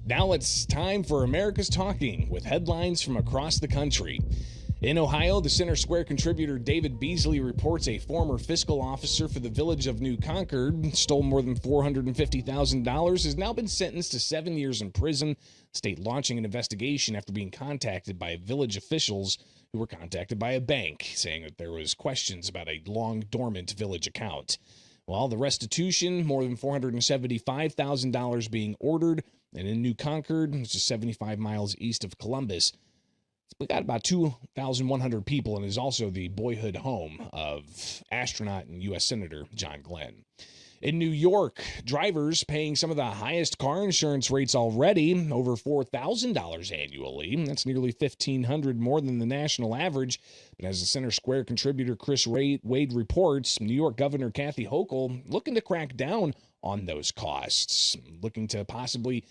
Now it's time for America's Talking with headlines from across the country. In Ohio, the Center Square contributor David Beasley reports a former fiscal officer for the village of New Concord stole more than $450,000, has now been sentenced to 7 years in prison. State launching an investigation after being contacted by village officials who were contacted by a bank, saying that there was questions about a long dormant village account. Well, the restitution, more than $475,000 being ordered, and in New Concord, which is 75 miles east of Columbus, we got about 2,100 people and is also the boyhood home of astronaut and U.S. Senator John Glenn. In New York, drivers paying some of the highest car insurance rates already, over $4,000 annually. That's nearly $1,500 more than the national average. But as the Center Square contributor Chris Wade reports, New York Governor Kathy Hochul looking to crack down on those costs, looking to possibly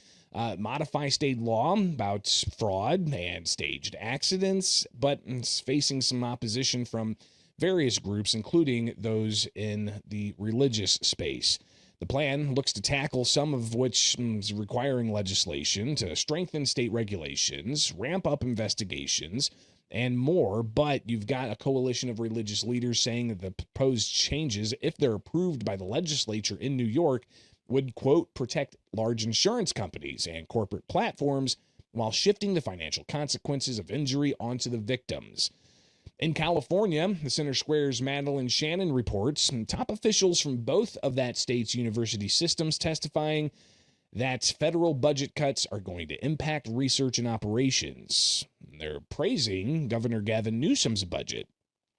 modify state law about fraud and staged accidents, but it's facing some opposition from various groups, including those in the religious space. The plan looks to tackle some of which is requiring legislation to strengthen state regulations, ramp up investigations, and more, but you've got a coalition of religious leaders saying that the proposed changes, if they're approved by the legislature in New York, would, quote, protect large insurance companies and corporate platforms while shifting the financial consequences of injury onto the victims. In California, the Center Square's Madeline Shannon reports top officials from both of that state's university systems testifying that federal budget cuts are going to impact research and operations. They're praising Governor Gavin Newsom's budget.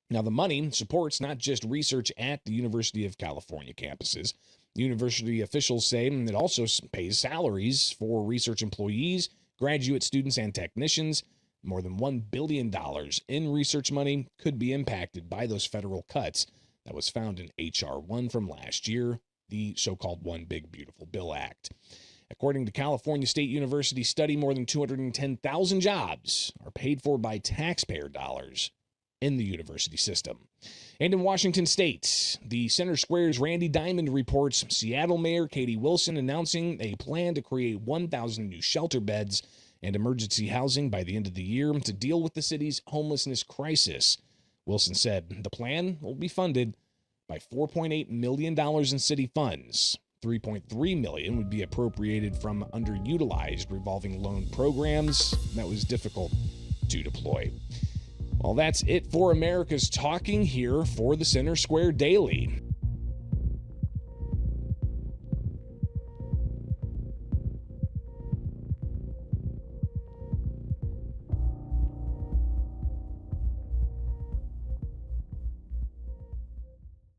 Now, the money supports not just research at the University of California campuses. University officials say it also pays salaries for research employees, graduate students, and technicians. More than $1 billion in research money could be impacted by those federal cuts that was found in H.R. 1 from last year, the so-called One Big Beautiful Bill Act. According to California State University study, more than 210,000 jobs are paid for by taxpayer dollars in the university system. And in Washington State, the Center Square's Randy Diamond reports Seattle Mayor Katie Wilson announcing a plan to create 1,000 new shelter beds and emergency housing by the end of the year to deal with the city's homelessness crisis. Wilson said the plan will be funded by $4.8 million in city funds. $3.3 million would be appropriated from underutilized revolving loan programs that was difficult to deploy. Well, that's it for America's Talking here for the Center Square Daily.